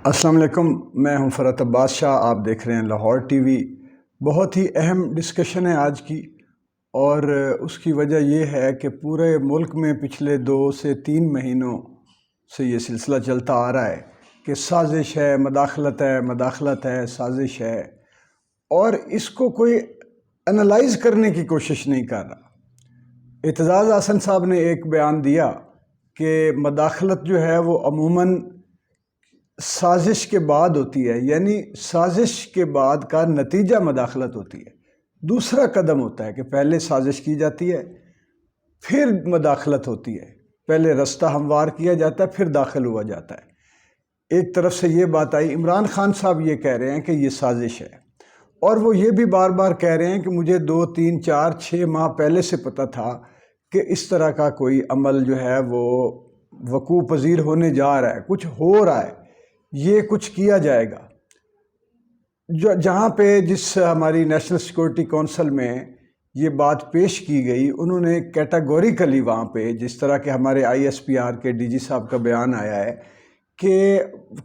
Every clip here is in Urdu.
السلام علیکم، میں ہوں فرحت عباس شاہ، آپ دیکھ رہے ہیں لاہور ٹی وی۔ بہت ہی اہم ڈسکشن ہے آج کی، اور اس کی وجہ یہ ہے کہ پورے ملک میں پچھلے 2 سے 3 مہینوں سے یہ سلسلہ چلتا آ رہا ہے کہ سازش ہے، مداخلت ہے، سازش ہے، اور اس کو کوئی انالائز کرنے کی کوشش نہیں کر رہا۔ اعتزاز احسن صاحب نے ایک بیان دیا کہ مداخلت جو ہے وہ عموماً سازش کے بعد ہوتی ہے، یعنی سازش کے بعد کا نتیجہ مداخلت ہوتی ہے۔ دوسرا قدم ہوتا ہے کہ پہلے سازش کی جاتی ہے، پھر مداخلت ہوتی ہے، پہلے رستہ ہموار کیا جاتا ہے، پھر داخل ہوا جاتا ہے۔ ایک طرف سے یہ بات آئی، عمران خان صاحب یہ کہہ رہے ہیں کہ یہ سازش ہے، اور وہ یہ بھی بار بار کہہ رہے ہیں کہ مجھے 2 3 4 6 ماہ پہلے سے پتہ تھا کہ اس طرح کا کوئی عمل جو ہے وہ وقوع پذیر ہونے جا رہا ہے، کچھ ہو رہا ہے، یہ کچھ کیا جائے گا۔ جہاں پہ جس ہماری نیشنل سیکورٹی کونسل میں یہ بات پیش کی گئی، انہوں نے کیٹاگوریکلی وہاں پہ، جس طرح کہ ہمارے ISPR کے DG صاحب کا بیان آیا ہے کہ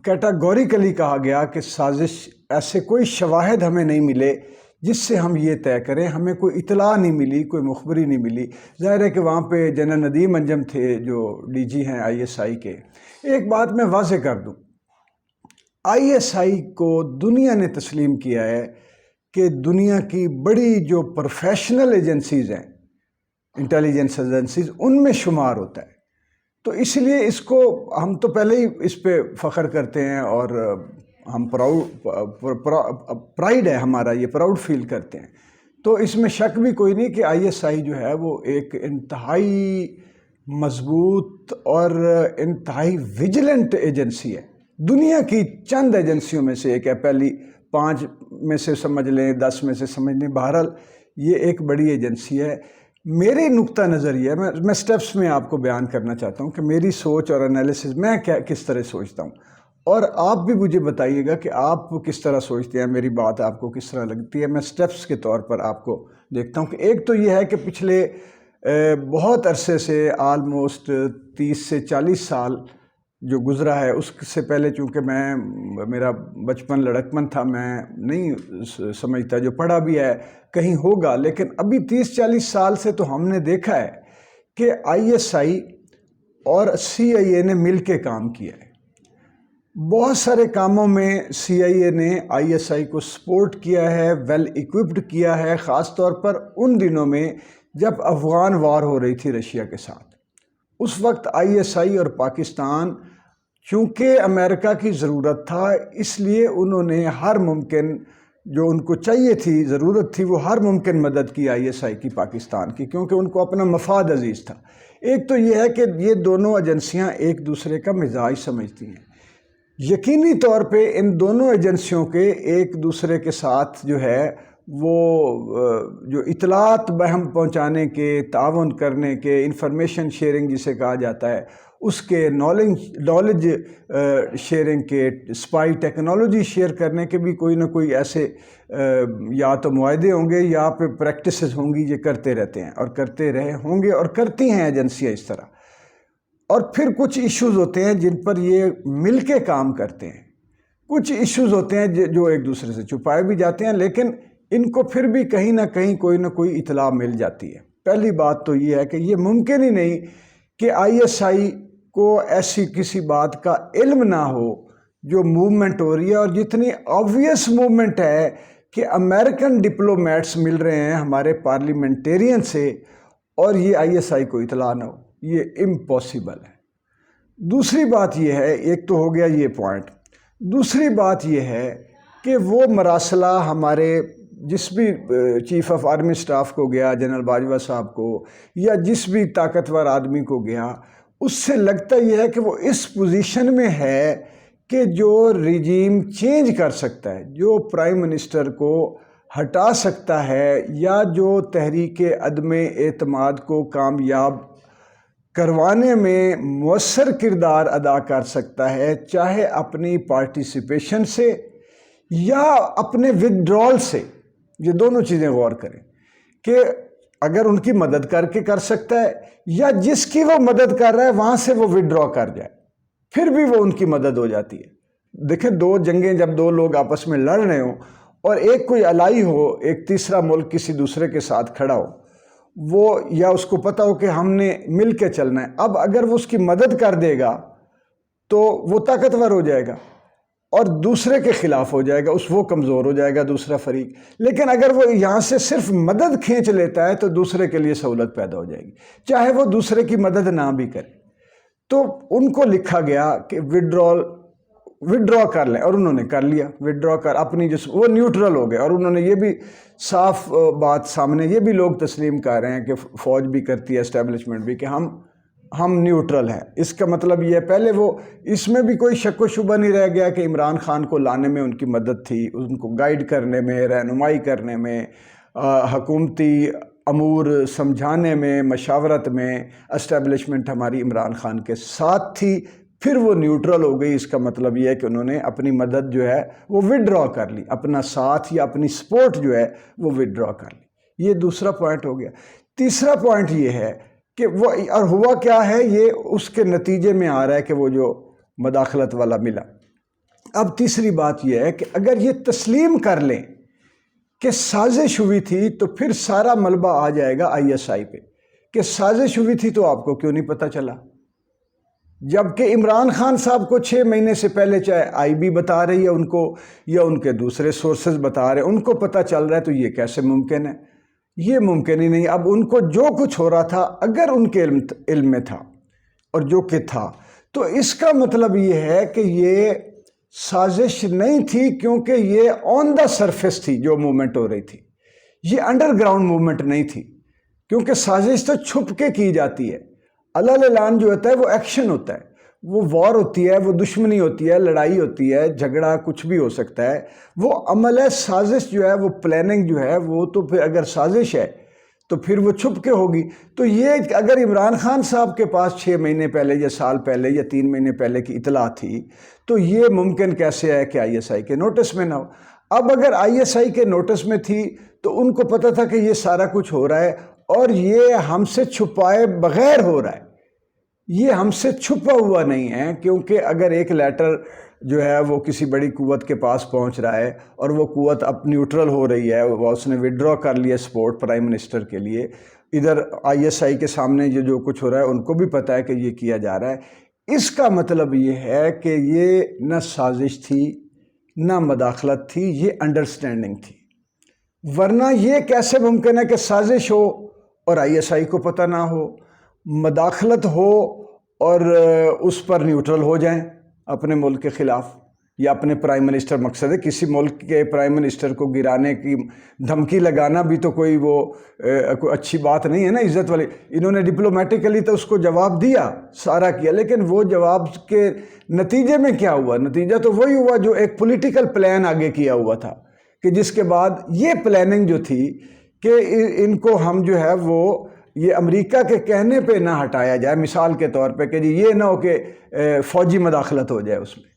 کیٹاگوریکلی کہا گیا کہ سازش، ایسے کوئی شواہد ہمیں نہیں ملے جس سے ہم یہ طے کریں، ہمیں کوئی اطلاع نہیں ملی، کوئی مخبری نہیں ملی۔ ظاہر ہے کہ وہاں پہ جنرل ندیم انجم تھے جو DG ہیں ISI کے۔ ایک بات میں واضح کر دوں، ISI کو دنیا نے تسلیم کیا ہے کہ دنیا کی بڑی جو پروفیشنل ایجنسیز ہیں، انٹیلیجنس ایجنسیز، ان میں شمار ہوتا ہے۔ تو اس لیے اس کو ہم تو پہلے ہی اس پہ فخر کرتے ہیں، اور ہم پرائیڈ ہے ہمارا، یہ پراؤڈ فیل کرتے ہیں۔ تو اس میں شک بھی کوئی نہیں کہ ISI جو ہے وہ ایک انتہائی مضبوط اور انتہائی ویجیلنٹ ایجنسی ہے، دنیا کی چند ایجنسیوں میں سے ایک ہے۔ پہلی 5 میں سے سمجھ لیں، 10 میں سے سمجھ لیں، بہرحال یہ ایک بڑی ایجنسی ہے۔ میری نقطہ نظر یہ ہے، میں سٹیپس میں آپ کو بیان کرنا چاہتا ہوں کہ میری سوچ اور انالیسز میں کس طرح سوچتا ہوں، اور آپ بھی مجھے بتائیے گا کہ آپ کس طرح سوچتے ہیں، میری بات آپ کو کس طرح لگتی ہے۔ میں سٹیپس کے طور پر آپ کو دیکھتا ہوں کہ ایک تو یہ ہے کہ پچھلے بہت عرصے سے، آلموسٹ 30 سے 40 سال جو گزرا ہے، اس سے پہلے چونکہ میرا بچپن لڑکپن تھا، میں نہیں سمجھتا، جو پڑھا بھی ہے کہیں ہوگا، لیکن ابھی 30-40 سال سے تو ہم نے دیکھا ہے کہ ISI اور CIA نے مل کے کام کیا ہے۔ بہت سارے کاموں میں CIA نے ISI کو سپورٹ کیا ہے، ویل ایکوپڈ کیا ہے، خاص طور پر ان دنوں میں جب افغان وار ہو رہی تھی رشیا کے ساتھ۔ اس وقت ISI اور پاکستان، چونکہ امریکہ کی ضرورت تھا، اس لیے انہوں نے ہر ممکن، جو ان کو چاہیے تھی، ضرورت تھی، وہ ہر ممکن مدد کی ISI کی، پاکستان کی، کیونکہ ان کو اپنا مفاد عزیز تھا۔ ایک تو یہ ہے کہ یہ دونوں ایجنسیاں ایک دوسرے کا مزاج سمجھتی ہیں۔ یقینی طور پہ ان دونوں ایجنسیوں کے ایک دوسرے کے ساتھ جو ہے وہ جو اطلاعات بہم پہنچانے کے، تعاون کرنے کے، انفارمیشن شیئرنگ جسے کہا جاتا ہے، اس کے نالج شیئرنگ کے، اسپائی ٹیکنالوجی شیئر کرنے کے بھی کوئی نہ کوئی ایسے یا تو معاہدے ہوں گے یا پہ پریکٹسز ہوں گی، یہ کرتے رہتے ہیں اور کرتے رہے ہوں گے اور کرتی ہیں ایجنسیاں اس طرح۔ اور پھر کچھ ایشوز ہوتے ہیں جن پر یہ مل کے کام کرتے ہیں، کچھ ایشوز ہوتے ہیں جو ایک دوسرے سے چھپائے بھی جاتے ہیں، لیکن ان کو پھر بھی کہیں نہ کہیں کوئی نہ کوئی اطلاع مل جاتی ہے۔ پہلی بات تو یہ ہے کہ یہ ممکن ہی نہیں کہ ISI کو ایسی کسی بات کا علم نہ ہو جو موومنٹ ہو رہی ہے، اور جتنی آبویس موومنٹ ہے کہ امریکن ڈپلومیٹس مل رہے ہیں ہمارے پارلیمنٹیرین سے، اور یہ ISI کو اطلاع نہ ہو، یہ امپاسبل ہے۔ دوسری بات یہ ہے، ایک تو ہو گیا یہ پوائنٹ، دوسری بات یہ ہے کہ وہ مراسلہ ہمارے جس بھی چیف آف آرمی سٹاف کو گیا، جنرل باجوہ صاحب کو، یا جس بھی طاقتور آدمی کو گیا، اس سے لگتا یہ ہے کہ وہ اس پوزیشن میں ہے کہ جو رجیم چینج کر سکتا ہے، جو پرائم منسٹر کو ہٹا سکتا ہے، یا جو تحریک عدم اعتماد کو کامیاب کروانے میں مؤثر کردار ادا کر سکتا ہے، چاہے اپنی پارٹیسپیشن سے یا اپنے ودڈرال سے۔ یہ دونوں چیزیں غور کریں کہ اگر ان کی مدد کر کے کر سکتا ہے، یا جس کی وہ مدد کر رہا ہے وہاں سے وہ ودڈرا کر جائے، پھر بھی وہ ان کی مدد ہو جاتی ہے۔ دیکھیں دو جنگیں جب دو لوگ آپس میں لڑ رہے ہوں اور ایک کوئی الائی ہو، ایک تیسرا ملک کسی دوسرے کے ساتھ کھڑا ہو، وہ یا اس کو پتہ ہو کہ ہم نے مل کے چلنا ہے، اب اگر وہ اس کی مدد کر دے گا تو وہ طاقتور ہو جائے گا اور دوسرے کے خلاف ہو جائے گا، وہ کمزور ہو جائے گا دوسرا فریق۔ لیکن اگر وہ یہاں سے صرف مدد کھینچ لیتا ہے تو دوسرے کے لیے سہولت پیدا ہو جائے گی، چاہے وہ دوسرے کی مدد نہ بھی کرے۔ تو ان کو لکھا گیا کہ وڈرا کر لیں، اور انہوں نے کر لیا وڈرا کر اپنی وہ نیوٹرل ہو گئے، اور انہوں نے یہ بھی صاف بات سامنے یہ بھی لوگ تسلیم کر رہے ہیں کہ فوج بھی کرتی ہے، اسٹیبلشمنٹ بھی، کہ ہم نیوٹرل ہیں۔ اس کا مطلب یہ ہے پہلے وہ اس میں بھی کوئی شک و شبہ نہیں رہ گیا کہ عمران خان کو لانے میں ان کی مدد تھی، ان کو گائیڈ کرنے میں، رہنمائی کرنے میں، حکومتی امور سمجھانے میں، مشاورت میں اسٹیبلشمنٹ ہماری عمران خان کے ساتھ تھی۔ پھر وہ نیوٹرل ہو گئی، اس کا مطلب یہ ہے کہ انہوں نے اپنی مدد جو ہے وہ وڈرا کر لی، اپنا ساتھ یا اپنی سپورٹ جو ہے وہ وڈرا کر لی۔ یہ دوسرا پوائنٹ ہو گیا۔ تیسرا پوائنٹ یہ ہے کہ وہ اور ہوا کیا ہے، یہ اس کے نتیجے میں آ رہا ہے کہ وہ جو مداخلت والا ملا۔ اب تیسری بات یہ ہے کہ اگر یہ تسلیم کر لیں کہ سازش ہوئی تھی تو پھر سارا ملبہ آ جائے گا ISI پہ کہ سازش ہوئی تھی تو آپ کو کیوں نہیں پتہ چلا، جبکہ عمران خان صاحب کو 6 مہینے سے پہلے چاہے IB بتا رہی ہے ان کو یا ان کے دوسرے سورسز بتا رہے ہیں، ان کو پتہ چل رہا ہے، تو یہ کیسے ممکن ہے؟ یہ ممکن ہی نہیں۔ اب ان کو جو کچھ ہو رہا تھا اگر ان کے علم میں تھا اور جو کہ تھا، تو اس کا مطلب یہ ہے کہ یہ سازش نہیں تھی، کیونکہ یہ آن دا سرفیس تھی جو موومنٹ ہو رہی تھی، یہ انڈر گراؤنڈ موومنٹ نہیں تھی، کیونکہ سازش تو چھپ کے کی جاتی ہے۔ اعلان جو ہوتا ہے وہ ایکشن ہوتا ہے، وہ وار ہوتی ہے، وہ دشمنی ہوتی ہے، لڑائی ہوتی ہے، جھگڑا کچھ بھی ہو سکتا ہے، وہ عمل ہے۔ سازش جو ہے وہ پلاننگ جو ہے وہ تو پھر اگر سازش ہے تو پھر وہ چھپ کے ہوگی۔ تو یہ اگر عمران خان صاحب کے پاس 6 مہینے پہلے یا سال پہلے یا 3 مہینے پہلے کی اطلاع تھی تو یہ ممکن کیسے ہے کہ ISI کے نوٹس میں نہ ہو؟ اب اگر ISI کے نوٹس میں تھی تو ان کو پتہ تھا کہ یہ سارا کچھ ہو رہا ہے اور یہ ہم سے چھپائے بغیر ہو رہا ہے، یہ ہم سے چھپا ہوا نہیں ہے۔ کیونکہ اگر ایک لیٹر جو ہے وہ کسی بڑی قوت کے پاس پہنچ رہا ہے اور وہ قوت اب نیوٹرل ہو رہی ہے، وہ اس نے وڈرا کر لیا سپورٹ پرائم منسٹر کے لیے، ادھر ISI کے سامنے یہ جو کچھ ہو رہا ہے ان کو بھی پتہ ہے کہ یہ کیا جا رہا ہے، اس کا مطلب یہ ہے کہ یہ نہ سازش تھی نہ مداخلت تھی، یہ انڈرسٹینڈنگ تھی۔ ورنہ یہ کیسے ممکن ہے کہ سازش ہو اور ISI کو پتہ نہ ہو، مداخلت ہو اور اس پر نیوٹرل ہو جائیں اپنے ملک کے خلاف یا اپنے پرائم منسٹر؟ مقصد ہے کسی ملک کے پرائم منسٹر کو گرانے کی دھمکی لگانا بھی تو کوئی اچھی بات نہیں ہے نا، عزت والی۔ انہوں نے ڈپلومیٹکلی تو اس کو جواب دیا، سارا کیا، لیکن وہ جواب کے نتیجے میں کیا ہوا؟ نتیجہ تو وہی ہوا جو ایک پولیٹیکل پلان آگے کیا ہوا تھا، کہ جس کے بعد یہ پلاننگ جو تھی کہ ان کو ہم جو ہے وہ یہ امریکہ کے کہنے پہ نہ ہٹایا جائے، مثال کے طور پہ کہ جی یہ نہ ہو کہ فوجی مداخلت ہو جائے۔ اس میں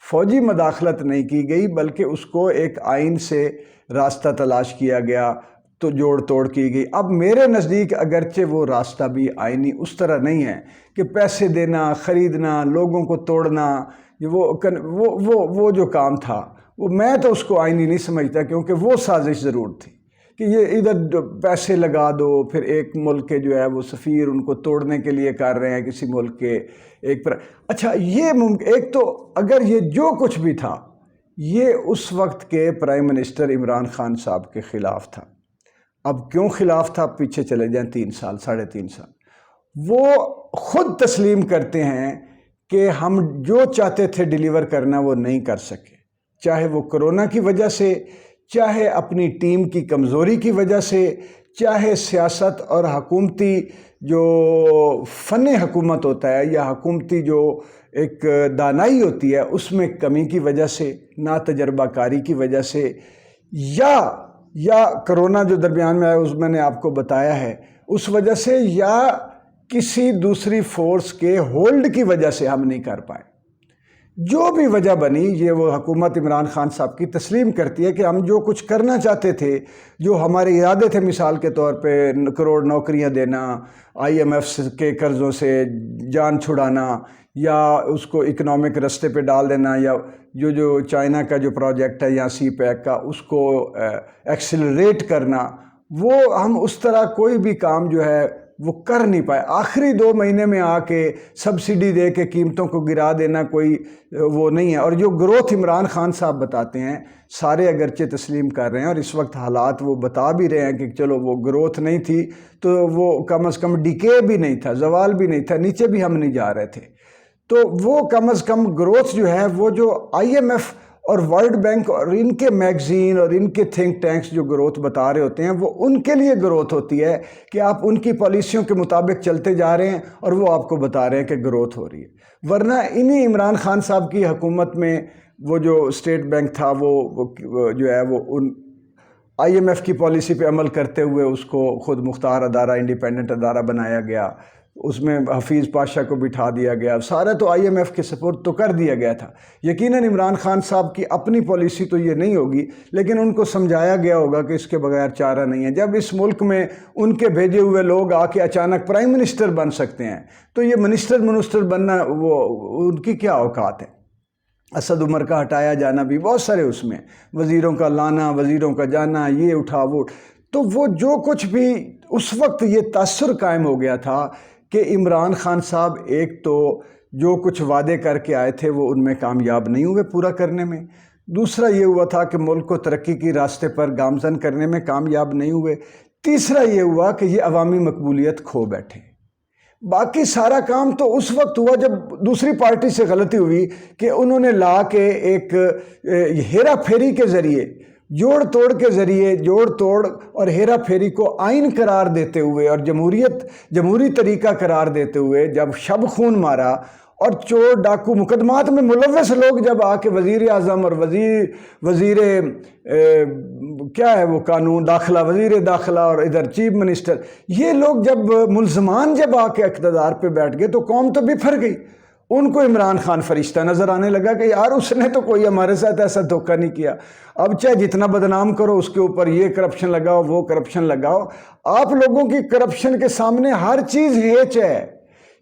فوجی مداخلت نہیں کی گئی، بلکہ اس کو ایک آئین سے راستہ تلاش کیا گیا، تو جوڑ توڑ کی گئی۔ اب میرے نزدیک اگرچہ وہ راستہ بھی آئینی اس طرح نہیں ہے کہ پیسے دینا، خریدنا، لوگوں کو توڑنا، وہ جو کام تھا وہ میں تو اس کو آئینی نہیں سمجھتا، کیونکہ وہ سازش ضرور تھی کہ یہ ادھر پیسے لگا دو، پھر ایک ملک کے جو ہے وہ سفیر ان کو توڑنے کے لیے کر رہے ہیں کسی ملک کے ایک پر۔ اچھا یہ ایک تو اگر یہ جو کچھ بھی تھا یہ اس وقت کے پرائم منسٹر عمران خان صاحب کے خلاف تھا۔ اب کیوں خلاف تھا؟ پیچھے چلے جائیں 3 سال 3.5 سال، وہ خود تسلیم کرتے ہیں کہ ہم جو چاہتے تھے ڈیلیور کرنا وہ نہیں کر سکے، چاہے وہ کرونا کی وجہ سے، چاہے اپنی ٹیم کی کمزوری کی وجہ سے، چاہے سیاست اور حکومتی جو فن حکومت ہوتا ہے یا حکومتی جو ایک دانائی ہوتی ہے اس میں کمی کی وجہ سے، نا تجربہ کاری کی وجہ سے، یا کرونا جو درمیان میں آیا اس میں نے آپ کو بتایا ہے اس وجہ سے، یا کسی دوسری فورس کے ہولڈ کی وجہ سے ہم نہیں کر پائے۔ جو بھی وجہ بنی، یہ وہ حکومت عمران خان صاحب کی تسلیم کرتی ہے کہ ہم جو کچھ کرنا چاہتے تھے، جو ہمارے ارادے تھے، مثال کے طور پہ کروڑ نوکریاں دینا، IMF کے قرضوں سے جان چھڑانا، یا اس کو اکنامک رستے پہ ڈال دینا، یا جو چائنا کا جو پروجیکٹ ہے یا سی پیک کا اس کو ایکسلریٹ کرنا، وہ ہم اس طرح کوئی بھی کام جو ہے وہ کر نہیں پائے۔ آخری 2 مہینے میں آ کے سبسڈی دے کے قیمتوں کو گرا دینا کوئی وہ نہیں ہے۔ اور جو گروتھ عمران خان صاحب بتاتے ہیں، سارے اگرچہ تسلیم کر رہے ہیں، اور اس وقت حالات وہ بتا بھی رہے ہیں کہ چلو وہ گروتھ نہیں تھی تو وہ کم از کم ڈیکے بھی نہیں تھا، زوال بھی نہیں تھا، نیچے بھی ہم نہیں جا رہے تھے، تو وہ کم از کم گروتھ جو ہے وہ جو آئی ایم ایف اور ورلڈ بینک اور ان کے میگزین اور ان کے تھنک ٹینکس جو گروتھ بتا رہے ہوتے ہیں، وہ ان کے لیے گروتھ ہوتی ہے کہ آپ ان کی پالیسیوں کے مطابق چلتے جا رہے ہیں اور وہ آپ کو بتا رہے ہیں کہ گروتھ ہو رہی ہے۔ ورنہ انہی عمران خان صاحب کی حکومت میں وہ جو اسٹیٹ بینک تھا وہ جو ہے وہ ان آئی ایم ایف کی پالیسی پہ عمل کرتے ہوئے اس کو خود مختار ادارہ، انڈیپینڈنٹ ادارہ بنایا گیا، اس میں حفیظ پاشا کو بٹھا دیا گیا، سارا تو آئی ایم ایف کے سپورٹ تو کر دیا گیا تھا۔ یقیناً عمران خان صاحب کی اپنی پالیسی تو یہ نہیں ہوگی، لیکن ان کو سمجھایا گیا ہوگا کہ اس کے بغیر چارہ نہیں ہے۔ جب اس ملک میں ان کے بھیجے ہوئے لوگ آ کے اچانک پرائم منسٹر بن سکتے ہیں، تو یہ منسٹر بننا وہ ان کی کیا اوقات ہے؟ اسد عمر کا ہٹایا جانا بھی بہت سارے اس میں، وزیروں کا لانا، وزیروں کا جانا، یہ اٹھا وہ، تو وہ جو کچھ بھی اس وقت یہ تاثر قائم ہو گیا تھا کہ عمران خان صاحب ایک تو جو کچھ وعدے کر کے آئے تھے وہ ان میں کامیاب نہیں ہوئے پورا کرنے میں، دوسرا یہ ہوا تھا کہ ملک کو ترقی کی راستے پر گامزن کرنے میں کامیاب نہیں ہوئے، تیسرا یہ ہوا کہ یہ عوامی مقبولیت کھو بیٹھے۔ باقی سارا کام تو اس وقت ہوا جب دوسری پارٹی سے غلطی ہوئی کہ انہوں نے لا کے ایک ہیرا پھیری کے ذریعے، جوڑ توڑ اور ہیرا پھیری کو آئین قرار دیتے ہوئے اور جمہوری طریقہ قرار دیتے ہوئے جب شب خون مارا، اور چور ڈاکو مقدمات میں ملوث لوگ جب آ کے وزیر اعظم اور وزیر کیا ہے وہ قانون داخلہ، وزیر داخلہ اور ادھر چیف منسٹر، یہ لوگ جب ملزمان جب آ کے اقتدار پہ بیٹھ گئے تو قوم تو بفر گئی۔ ان کو عمران خان فرشتہ نظر آنے لگا کہ یار اس نے تو کوئی ہمارے ساتھ ایسا دھوکہ نہیں کیا، اب چاہے جتنا بدنام کرو اس کے اوپر یہ کرپشن لگاؤ، وہ کرپشن لگاؤ، آپ لوگوں کی کرپشن کے سامنے ہر چیز ہیچ ہے۔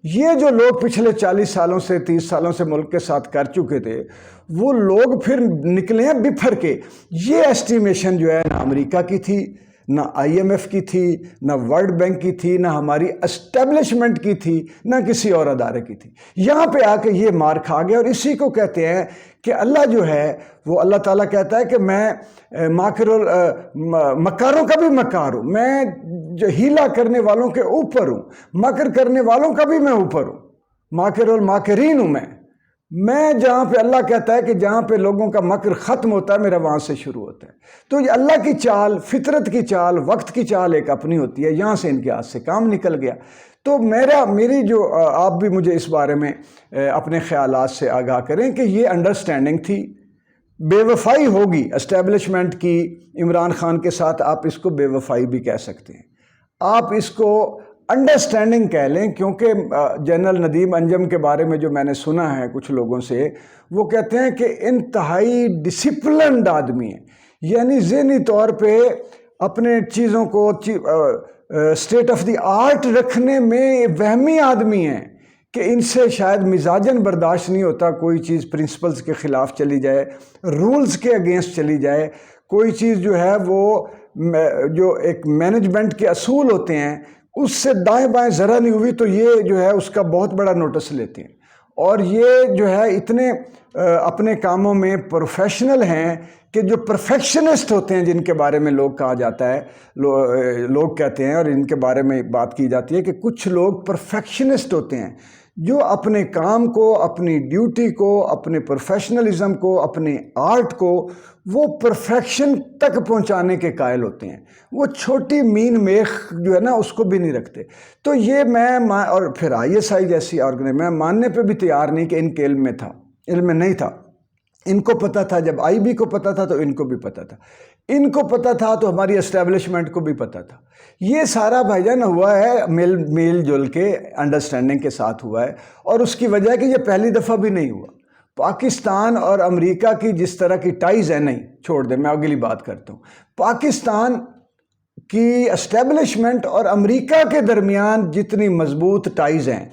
یہ جو لوگ پچھلے 40 سالوں سے 30 سالوں سے ملک کے ساتھ کر چکے تھے، وہ لوگ پھر نکلے ہیں بفر کے۔ یہ ایسٹیمیشن جو ہے نہ امریکہ کی تھی، نہ آئی ایم ایف کی تھی، نہ ورلڈ بینک کی تھی، نہ ہماری اسٹیبلشمنٹ کی تھی، نہ کسی اور ادارے کی تھی۔ یہاں پہ آ کے یہ مار کھا گیا، اور اسی کو کہتے ہیں کہ اللہ جو ہے وہ اللہ تعالیٰ کہتا ہے کہ میں مکاروں کا بھی مکار ہوں، میں جو ہیلا کرنے والوں کے اوپر ہوں، مکر کرنے والوں کا بھی میں اوپر ہوں، ماکر الماکرین ہوں میں جہاں پہ اللہ کہتا ہے کہ جہاں پہ لوگوں کا مکر ختم ہوتا ہے میرا وہاں سے شروع ہوتا ہے۔ تو یہ اللہ کی چال، فطرت کی چال، وقت کی چال ایک اپنی ہوتی ہے، یہاں سے ان کے ہاتھ سے کام نکل گیا۔ تو میری جو آپ بھی مجھے اس بارے میں اپنے خیالات سے آگاہ کریں کہ یہ انڈرسٹینڈنگ تھی، بے وفائی ہوگی اسٹیبلشمنٹ کی عمران خان کے ساتھ، آپ اس کو بے وفائی بھی کہہ سکتے ہیں، آپ اس کو انڈرسٹینڈنگ کہہ لیں، کیونکہ جنرل ندیم انجم کے بارے میں جو میں نے سنا ہے کچھ لوگوں سے، وہ کہتے ہیں کہ انتہائی ڈسپلنڈ آدمی ہے، یعنی ذہنی طور پہ اپنے چیزوں کو اسٹیٹ آف دی آرٹ رکھنے میں وہمی آدمی ہیں کہ ان سے شاید مزاجن برداشت نہیں ہوتا کوئی چیز پرنسپلز کے خلاف چلی جائے، رولز کے اگینسٹ چلی جائے، کوئی چیز جو ہے وہ جو ایک مینجمنٹ کے اصول ہوتے ہیں اس سے دائیں بائیں ذرا نہیں ہوئی تو یہ جو ہے اس کا بہت بڑا نوٹس لیتے ہیں، اور یہ جو ہے اتنے اپنے کاموں میں پروفیشنل ہیں کہ جو پرفیکشنسٹ ہوتے ہیں، جن کے بارے میں لوگ کہا جاتا ہے، لوگ کہتے ہیں اور ان کے بارے میں بات کی جاتی ہے کہ کچھ لوگ پرفیکشنسٹ ہوتے ہیں جو اپنے کام کو، اپنی ڈیوٹی کو، اپنے پروفیشنلزم کو، اپنے آرٹ کو وہ پرفیکشن تک پہنچانے کے قائل ہوتے ہیں، وہ چھوٹی مین میخ جو ہے نا اس کو بھی نہیں رکھتے۔ تو یہ میں اور پھر آئی ایس آئی جیسی آرگنائزیشن میں ماننے پہ بھی تیار نہیں کہ ان کے علم میں تھا، علم میں نہیں تھا، ان کو پتہ تھا، جب آئی بی کو پتہ تھا تو ان کو بھی پتہ تھا، ان کو پتہ تھا تو ہماری اسٹیبلشمنٹ کو بھی پتہ تھا۔ یہ سارا بھائی جان ہوا ہے میل جل کے انڈرسٹینڈنگ کے ساتھ ہوا ہے، اور اس کی وجہ ہے کہ یہ پہلی دفعہ بھی نہیں ہوا۔ پاکستان اور امریکہ کی جس طرح کی ٹائز ہیں، نہیں چھوڑ دیں، میں اگلی بات کرتا ہوں، پاکستان کی اسٹیبلشمنٹ اور امریکہ کے درمیان جتنی مضبوط ٹائز ہیں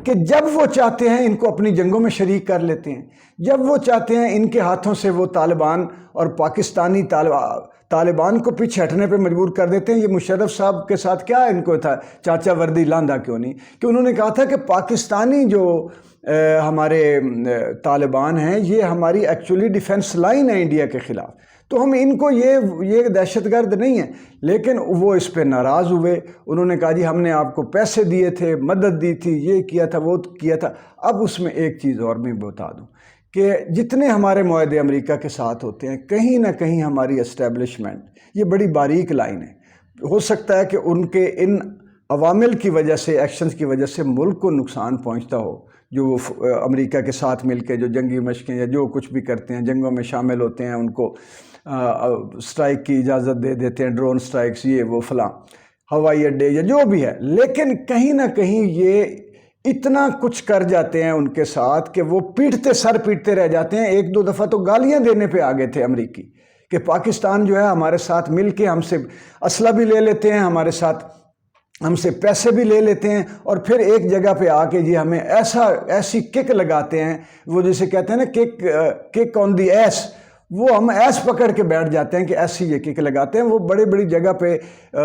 کہ جب وہ چاہتے ہیں ان کو اپنی جنگوں میں شریک کر لیتے ہیں، جب وہ چاہتے ہیں ان کے ہاتھوں سے وہ طالبان اور پاکستانی طالبان کو پیچھے ہٹنے پہ مجبور کر دیتے ہیں۔ یہ مشرف صاحب کے ساتھ کیا ان کو تھا، چاچا وردی لاندھا کیوں نہیں، کہ انہوں نے کہا تھا کہ پاکستانی جو ہمارے طالبان ہیں یہ ہماری ایکچولی ڈیفنس لائن ہے انڈیا کے خلاف، تو ہم ان کو یہ دہشت گرد نہیں ہیں۔ لیکن وہ اس پہ ناراض ہوئے، انہوں نے کہا جی ہم نے آپ کو پیسے دیے تھے، مدد دی تھی، یہ کیا تھا وہ کیا تھا۔ اب اس میں ایک چیز اور میں بتا دوں کہ جتنے ہمارے معاہدے امریکہ کے ساتھ ہوتے ہیں، کہیں نہ کہیں ہماری اسٹیبلشمنٹ، یہ بڑی باریک لائن ہے، ہو سکتا ہے کہ ان کے ان عوامل کی وجہ سے، ایکشنز کی وجہ سے ملک کو نقصان پہنچتا ہو، جو وہ امریکہ کے ساتھ مل کے جو جنگی مشقیں یا جو کچھ بھی کرتے ہیں، جنگوں میں شامل ہوتے ہیں، ان کو سٹرائک کی اجازت دے دیتے ہیں، ڈرون سٹرائکس، یہ وہ فلاں، ہوائی اڈے یا جو بھی ہے، لیکن کہیں نہ کہیں یہ اتنا کچھ کر جاتے ہیں ان کے ساتھ کہ وہ سر پیٹتے رہ جاتے ہیں۔ ایک دو دفعہ تو گالیاں دینے پہ آگے تھے امریکی کہ پاکستان جو ہے ہمارے ساتھ مل کے ہم سے اسلحہ بھی لے لیتے ہیں، ہمارے ساتھ ہم سے پیسے بھی لے لیتے ہیں، اور پھر ایک جگہ پہ آ کے جی ہمیں ایسی کک لگاتے ہیں، وہ جسے کہتے ہیں نا کک آن دی ایس، وہ ہم ایس پکڑ کے بیٹھ جاتے ہیں کہ ایسی یہ کک لگاتے ہیں۔ وہ بڑی بڑی جگہ پہ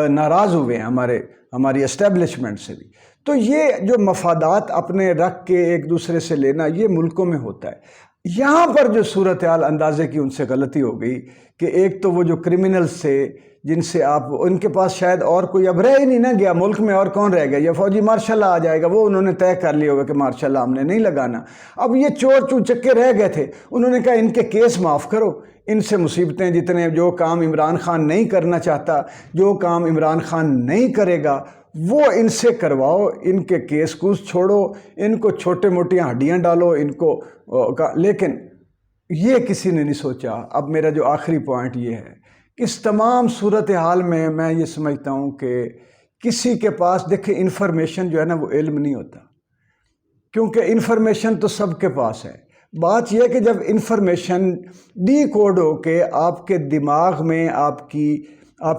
ناراض ہوئے ہیں ہماری اسٹیبلشمنٹ سے بھی۔ تو یہ جو مفادات اپنے رکھ کے ایک دوسرے سے لینا، یہ ملکوں میں ہوتا ہے۔ یہاں پر جو صورتحال اندازے کی ان سے غلطی ہو گئی کہ ایک تو وہ جو کرمنلز تھے جن سے ان کے پاس شاید اور کوئی اب رہ ہی نہیں نہ گیا ملک میں، اور کون رہ گیا، یہ فوجی مارشل لا آ جائے گا، وہ انہوں نے طے کر لیا ہوگا کہ مارشل لا ہم نے نہیں لگانا۔ اب یہ چور چوچکے رہ گئے تھے، انہوں نے کہا ان کے کیس معاف کرو، ان سے مصیبتیں جتنے، جو کام عمران خان نہیں کرنا چاہتا، جو کام عمران خان نہیں کرے گا وہ ان سے کرواؤ، ان کے کیس کوس چھوڑو، ان کو چھوٹے موٹیاں ہڈیاں ڈالو ان کو۔ لیکن یہ کسی نے نہیں سوچا۔ اب میرا جو آخری پوائنٹ یہ ہے، اس تمام صورتحال میں یہ سمجھتا ہوں کہ کسی کے پاس، دیکھیں انفارمیشن جو ہے نا وہ علم نہیں ہوتا، کیونکہ انفارمیشن تو سب کے پاس ہے۔ بات یہ ہے کہ جب انفارمیشن ڈی کوڈ ہو کے آپ کے دماغ میں آپ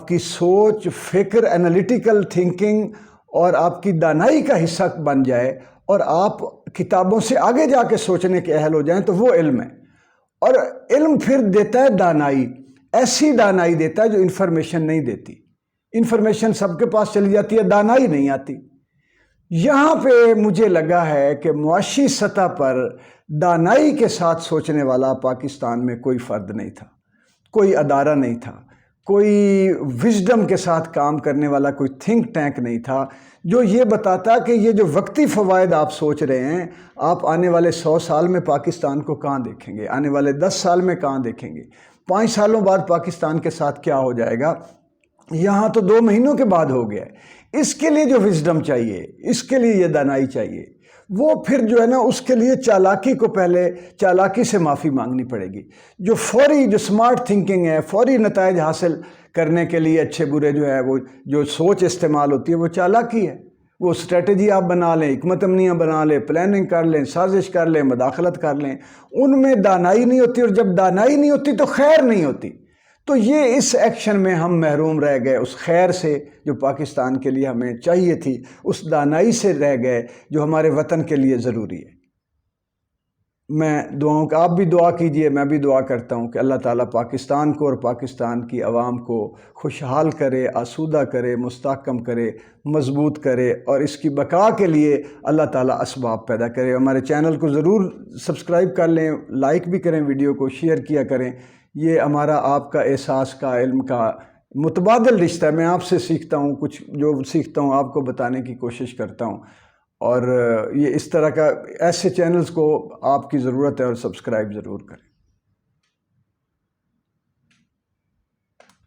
کی سوچ، فکر، انالیٹیکل تھنکنگ اور آپ کی دانائی کا حصہ بن جائے، اور آپ کتابوں سے آگے جا کے سوچنے کے اہل ہو جائیں، تو وہ علم ہے۔ اور علم پھر دیتا ہے دانائی، ایسی دانائی دیتا ہے جو انفارمیشن نہیں دیتی۔ انفارمیشن سب کے پاس چلی جاتی ہے، دانائی نہیں آتی۔ یہاں پہ مجھے لگا ہے کہ معاشی سطح پر دانائی کے ساتھ سوچنے والا پاکستان میں کوئی فرد نہیں تھا، کوئی ادارہ نہیں تھا، کوئی وزڈم کے ساتھ کام کرنے والا کوئی تھنک ٹینک نہیں تھا جو یہ بتاتا کہ یہ جو وقتی فوائد آپ سوچ رہے ہیں، آپ آنے والے 100 سال میں پاکستان کو کہاں دیکھیں گے، آنے والے 10 سال میں کہاں دیکھیں گے، 5 سالوں بعد پاکستان کے ساتھ کیا ہو جائے گا، یہاں تو 2 مہینوں کے بعد ہو گیا ہے۔ اس کے لیے جو وزڈم چاہیے، اس کے لیے یہ دانائی چاہیے، وہ پھر جو ہے نا اس کے لیے چالاکی کو پہلے چالاکی سے معافی مانگنی پڑے گی۔ جو سمارٹ تھنکنگ ہے، فوری نتائج حاصل کرنے کے لیے اچھے برے جو ہے وہ جو سوچ استعمال ہوتی ہے وہ چالاکی ہے۔ وہ اسٹریٹجی آپ بنا لیں، حکمت عملیاں بنا لیں، پلاننگ کر لیں، سازش کر لیں، مداخلت کر لیں، ان میں دانائی نہیں ہوتی، اور جب دانائی نہیں ہوتی تو خیر نہیں ہوتی۔ تو یہ اس ایکشن میں ہم محروم رہ گئے اس خیر سے جو پاکستان کے لیے ہمیں چاہیے تھی، اس دانائی سے رہ گئے جو ہمارے وطن کے لیے ضروری ہے۔ میں دعاؤں کا، آپ بھی دعا کیجئے، میں بھی دعا کرتا ہوں کہ اللہ تعالیٰ پاکستان کو اور پاکستان کی عوام کو خوشحال کرے، آسودہ کرے، مستحکم کرے، مضبوط کرے، اور اس کی بقا کے لیے اللہ تعالیٰ اسباب پیدا کرے۔ ہمارے چینل کو ضرور سبسکرائب کر لیں، لائک بھی کریں، ویڈیو کو شیئر کیا کریں۔ یہ ہمارا آپ کا احساس کا، علم کا متبادل رشتہ ہے۔ میں آپ سے سیکھتا ہوں، کچھ جو سیکھتا ہوں آپ کو بتانے کی کوشش کرتا ہوں، اور یہ اس طرح کا ایسے چینلز کو آپ کی ضرورت ہے، اور سبسکرائب ضرور کریں۔